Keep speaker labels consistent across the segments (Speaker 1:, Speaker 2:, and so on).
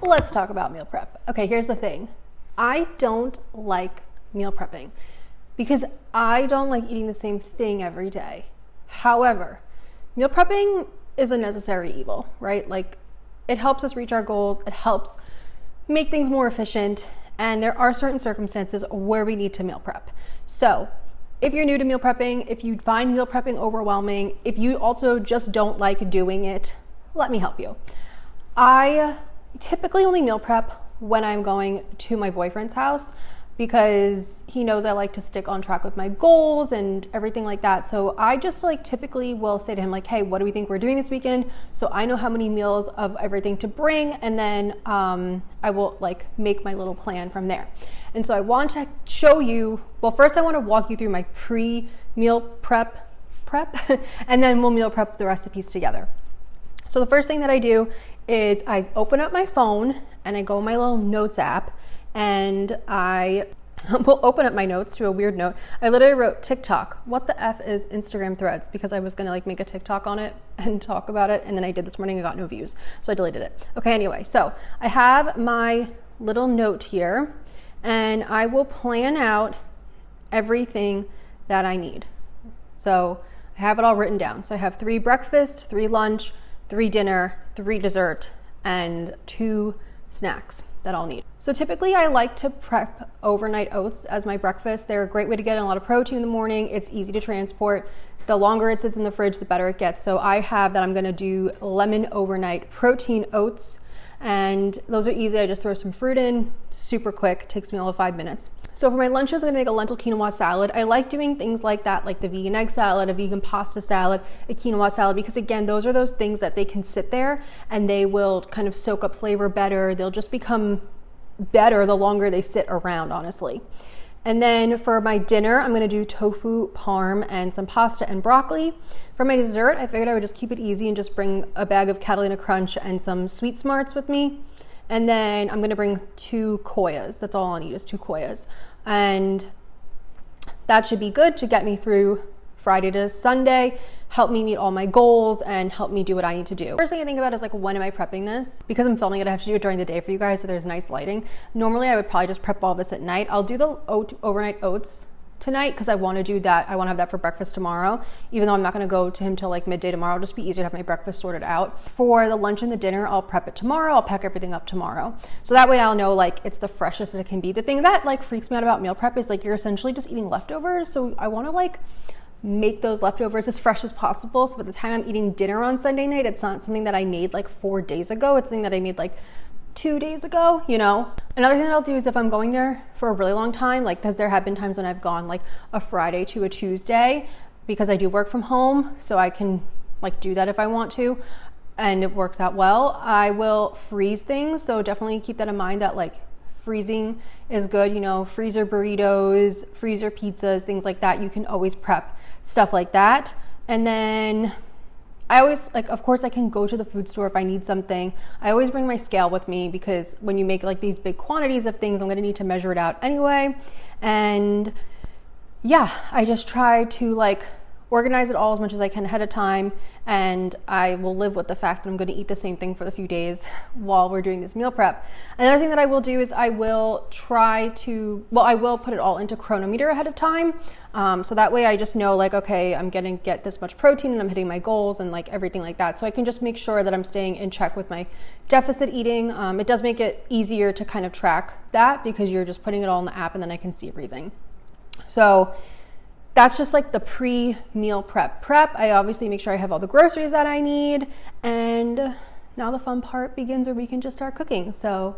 Speaker 1: let's talk about meal prep. Okay, here's the thing. I don't like meal prepping because I don't like eating the same thing every day. However, meal prepping is a necessary evil, right? Like, it helps us reach our goals. It helps make things more efficient. And there are certain circumstances where we need to meal prep. So if you're new to meal prepping, if you find meal prepping overwhelming, if you also just don't like doing it, let me help you. I typically only meal prep when I'm going to my boyfriend's house because he knows I like to stick on track with my goals and everything like that. So I just like typically will say to him like, hey, what do we think we're doing this weekend? So I know how many meals of everything to bring, and then I will like make my little plan from there. And so I want to show you, well, first I want to walk you through my pre-meal prep, and then we'll meal prep the recipes together. So the first thing that I do is I open up my phone and I go in my little notes app, and I will open up my notes to a weird note. I literally wrote TikTok. What the F is Instagram Threads? Because I was gonna like make a TikTok on it and talk about it, and then I did this morning and got no views, so I deleted it. Okay, anyway, so I have my little note here, and I will plan out everything that I need. So I have it all written down. So I have 3 breakfast, 3 lunch, 3 dinner, 3 dessert, and 2 snacks that I'll need. So typically I like to prep overnight oats as my breakfast. They're a great way to get in a lot of protein in the morning. It's easy to transport. The longer it sits in the fridge, the better it gets. So I have that I'm gonna do lemon overnight protein oats, and those are easy. I just throw some fruit in, super quick, takes me all of 5 minutes. So for my lunches, I'm gonna make a lentil quinoa salad. I like doing things like that, like the vegan egg salad, a vegan pasta salad, a quinoa salad, because again, those are those things that they can sit there and they will kind of soak up flavor better. They'll just become better the longer they sit around, honestly. And then for my dinner, I'm gonna do tofu, parm, and some pasta and broccoli. For my dessert, I figured I would just keep it easy and just bring a bag of Catalina Crunch and some Sweet Smarts with me. And then I'm gonna bring 2 koyas. That's all I'll need is 2 koyas. And that should be good to get me through Friday to Sunday, help me meet all my goals, and help me do what I need to do. First thing I think about is like, when am I prepping this? Because I'm filming it, I have to do it during the day for you guys, so there's nice lighting. Normally I would probably just prep all this at night. I'll do the overnight oats tonight because I want to do that. I want to have that for breakfast tomorrow, even though I'm not going to go to him till like midday tomorrow. It'll just be easier to have my breakfast sorted out. For the lunch and the dinner, I'll prep it tomorrow. I'll pack everything up tomorrow, so that way I'll know like it's the freshest it can be. The thing that like freaks me out about meal prep is like you're essentially just eating leftovers, so I want to like make those leftovers as fresh as possible, so by the time I'm eating dinner on Sunday night, it's not something that I made like 4 days ago. It's something that I made like 2 days ago, you know. Another thing that I'll do is if I'm going there for a really long time, like because there have been times when I've gone like a Friday to a Tuesday, because I do work from home, so I can like do that if I want to, and it works out well. I will freeze things, so definitely keep that in mind that like freezing is good, you know, freezer burritos, freezer pizzas, things like that. You can always prep stuff like that. And then I always, like, of course I can go to the food store if I need something. I always bring my scale with me because when you make like these big quantities of things, I'm gonna need to measure it out anyway. And yeah, I just try to like organize it all as much as I can ahead of time, and I will live with the fact that I'm going to eat the same thing for the few days while we're doing this meal prep. Another thing that I will do is I will put it all into Cronometer ahead of time, so that way I just know like, okay, I'm gonna get this much protein and I'm hitting my goals and like everything like that, so I can just make sure that I'm staying in check with my deficit eating. It does make it easier to kind of track that because you're just putting it all in the app and then I can see everything. So that's just like the pre-meal prep. I obviously make sure I have all the groceries that I need, and now the fun part begins where we can just start cooking. So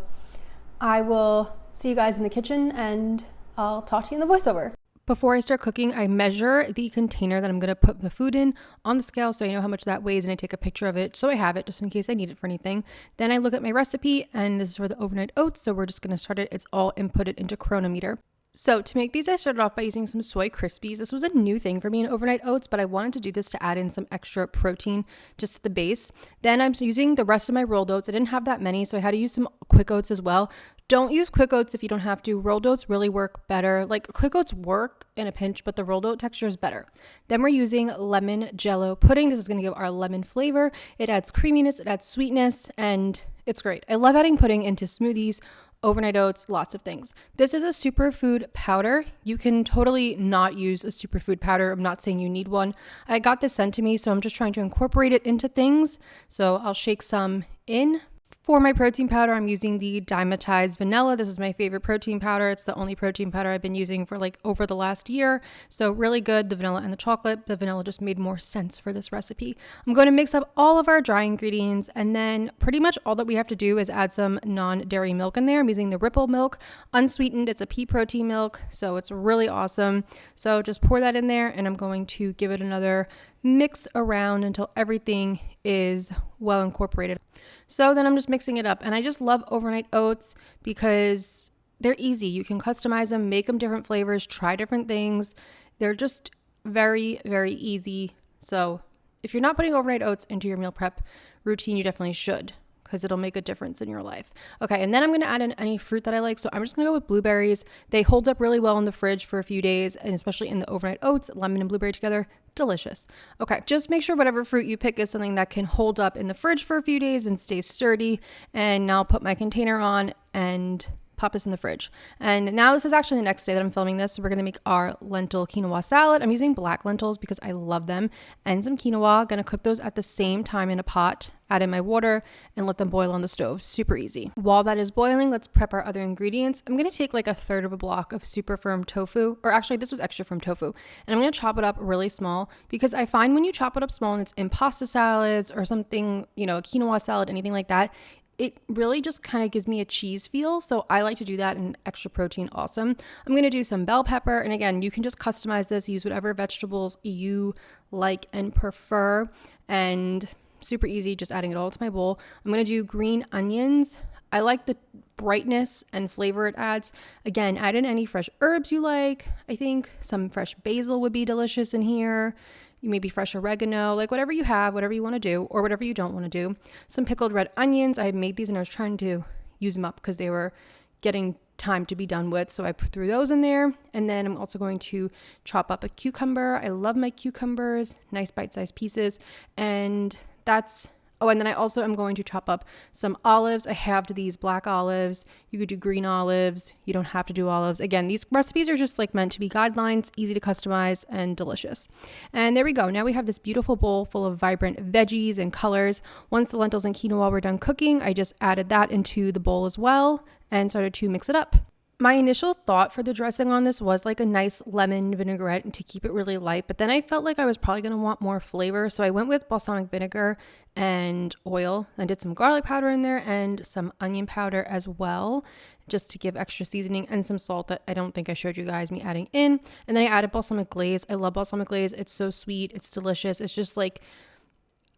Speaker 1: I will see you guys in the kitchen and I'll talk to you in the voiceover. Before I start cooking, I measure the container that I'm gonna put the food in on the scale so I know how much that weighs, and I take a picture of it so I have it just in case I need it for anything. Then I look at my recipe, and this is for the overnight oats, so we're just gonna start it. It's all inputted into Cronometer. So to make these, I started off by using some soy crispies. This was a new thing for me in overnight oats, but I wanted to do this to add in some extra protein just to the base. Then I'm using the rest of my rolled oats. I didn't have that many, so I had to use some quick oats as well. Don't use quick oats if you don't have to. Rolled oats really work better. Like quick oats work in a pinch, but the rolled oat texture is better. Then we're using lemon jello pudding. This is going to give our lemon flavor. It adds creaminess, it adds sweetness, and It's great. I love adding pudding into smoothies, overnight oats, lots of things. This is a superfood powder. You can totally not use a superfood powder. I'm not saying you need one. I got this sent to me, so I'm just trying to incorporate it into things. So I'll shake some in. For my protein powder, I'm using the dymatize vanilla. This is my favorite protein powder. It's the only protein powder I've been using for like over the last year. So really good, the vanilla and the chocolate. The vanilla just made more sense for this recipe. I'm going to mix up all of our dry ingredients, and then pretty much all that we have to do is add some non-dairy milk in there. I'm using the Ripple milk, unsweetened. It's a pea protein milk, so it's really awesome. So just pour that in there, and I'm going to give it another mix around until everything is well incorporated. So then I'm just mixing it up, and I just love overnight oats because they're easy. You can customize them, make them different flavors, try different things. They're just very, very easy. So if you're not putting overnight oats into your meal prep routine, you definitely should, because it'll make a difference in your life. Okay, and then I'm going to add in any fruit that I like. So I'm just going to go with blueberries. They hold up really well in the fridge for a few days, and especially in the overnight oats, lemon and blueberry together, delicious. Okay, just make sure whatever fruit you pick is something that can hold up in the fridge for a few days and stay sturdy. And now I'll put my container on and pop this in the fridge. And now this is actually the next day that I'm filming this. So we're going to make our lentil quinoa salad. I'm using black lentils because I love them, and some quinoa. Going to cook those at the same time in a pot, add in my water, and let them boil on the stove. Super easy. While that is boiling, let's prep our other ingredients. I'm going to take like a third of a block of super firm tofu, or actually this was extra firm tofu, and I'm going to chop it up really small, because I find when you chop it up small and it's in pasta salads or something, you know, a quinoa salad, anything like that, it really just kind of gives me a cheese feel. So I like to do that, and extra protein, awesome. I'm going to do some bell pepper. And again, you can just customize this, use whatever vegetables you like and prefer, and super easy, just adding it all to my bowl. I'm going to do green onions. I like the brightness and flavor it adds. Again, add in any fresh herbs you like. I think some fresh basil would be delicious in here. You maybe fresh oregano, like whatever you have, whatever you want to do, or whatever you don't want to do. Some pickled red onions. I made these and I was trying to use them up because they were getting time to be done with. So I threw those in there. And then I'm also going to chop up a cucumber. I love my cucumbers, nice bite-sized pieces. And that's, oh, and then I also am going to chop up some olives. I have these black olives. You could do green olives. You don't have to do olives. Again, these recipes are just like meant to be guidelines, easy to customize, and delicious. And there we go. Now we have this beautiful bowl full of vibrant veggies and colors. Once the lentils and quinoa were done cooking, I just added that into the bowl as well and started to mix it up. My initial thought for the dressing on this was like a nice lemon vinaigrette and to keep it really light, but then I felt like I was probably going to want more flavor, so I went with balsamic vinegar and oil. I did some garlic powder in there and some onion powder as well, just to give extra seasoning, and some salt that I don't think I showed you guys me adding in. And then I added balsamic glaze. I love balsamic glaze. It's so sweet. It's delicious. It's just like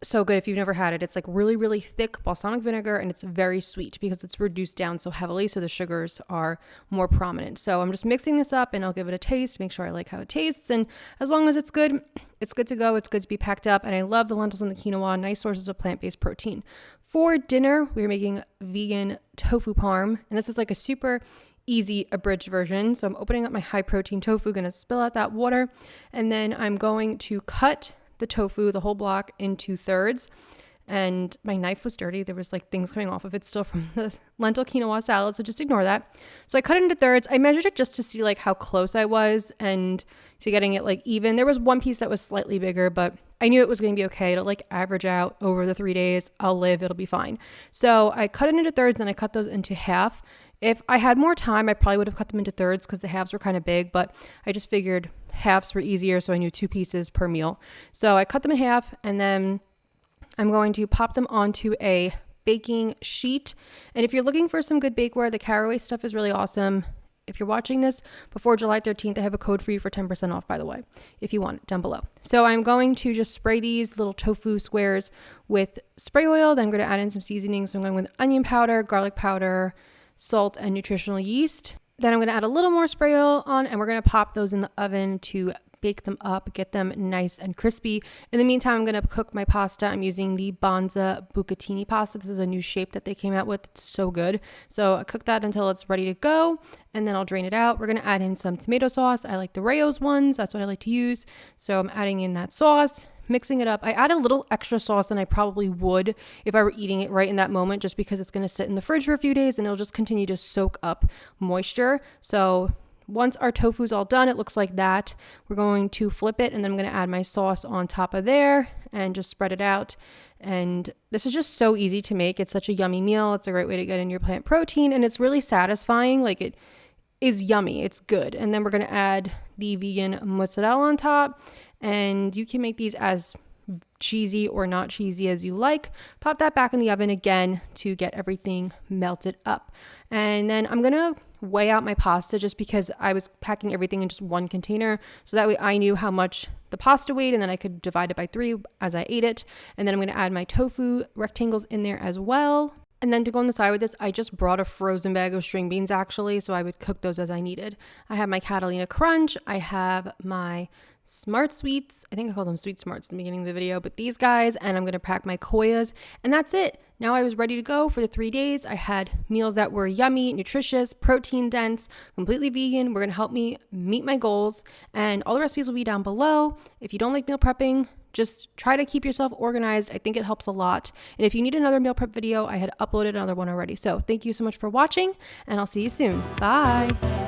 Speaker 1: so good if you've never had it. It's like really, really thick balsamic vinegar, and it's very sweet because it's reduced down so heavily, so the sugars are more prominent. So I'm just mixing this up, and I'll give it a taste, make sure I like how it tastes, and as long as it's good to go. It's good to be packed up, and I love the lentils and the quinoa, nice sources of plant-based protein. For dinner, we're making vegan tofu parm, and this is like a super easy abridged version. So I'm opening up my high protein tofu, gonna spill out that water, and then I'm going to cut the tofu, the whole block, into thirds. And my knife was dirty. There was like things coming off of it still from the lentil quinoa salad, so just ignore that. So I cut it into thirds. I measured it just to see like how close I was and to getting it like even. There was one piece that was slightly bigger, but I knew it was going to be okay. It'll like average out over the 3 days. I'll live. It'll be fine. So I cut it into thirds, and I cut those into half. If I had more time, I probably would have cut them into thirds because the halves were kind of big, but I just figured halves were easier, so I knew 2 pieces per meal. So I cut them in half, and then I'm going to pop them onto a baking sheet. And if you're looking for some good bakeware, the Caraway stuff is really awesome. If you're watching this before July 13th, I have a code for you for 10% off, by the way, if you want it, down below. So I'm going to just spray these little tofu squares with spray oil. Then I'm going to add in some seasonings. So I'm going with onion powder, garlic powder, salt, and nutritional yeast. Then I'm going to add a little more spray oil on, and we're going to pop those in the oven to bake them up, get them nice and crispy. In the meantime, I'm going to cook my pasta. I'm using the Banza bucatini pasta. This is a new shape that they came out with. It's so good. So I cook that until it's ready to go, and then I'll drain it out. We're going to add in some tomato sauce. I like the Rayo's ones. That's what I like to use. So I'm adding in that sauce, mixing it up. I add a little extra sauce than I probably would if I were eating it right in that moment, just because it's going to sit in the fridge for a few days and it'll just continue to soak up moisture. So once our tofu's all done, it looks like that. We're going to flip it, and then I'm going to add my sauce on top of there and just spread it out. And this is just so easy to make. It's such a yummy meal. It's a great way to get in your plant protein, and it's really satisfying. Like, it is yummy. It's good. And then we're going to add the vegan mozzarella on top, and you can make these as cheesy or not cheesy as you like. Pop that back in the oven again to get everything melted up. And then I'm going to weigh out my pasta, just because I was packing everything in just one container. So that way I knew how much the pasta weighed, and then I could divide it by 3 as I ate it. And then I'm going to add my tofu rectangles in there as well. And then to go on the side with this, I just brought a frozen bag of string beans actually, so I would cook those as I needed. I have my Catalina Crunch. I have my Smart Sweets. I think I called them Sweet Smarts in the beginning of the video, but these guys, and I'm going to pack my Koyas, and that's it. Now I was ready to go for the 3 days. I had meals that were yummy, nutritious, protein dense, completely vegan. Were going to help me meet my goals, and all the recipes will be down below. If you don't like meal prepping, just try to keep yourself organized. I think it helps a lot. And if you need another meal prep video, I had uploaded another one already. So thank you so much for watching, and I'll see you soon. Bye.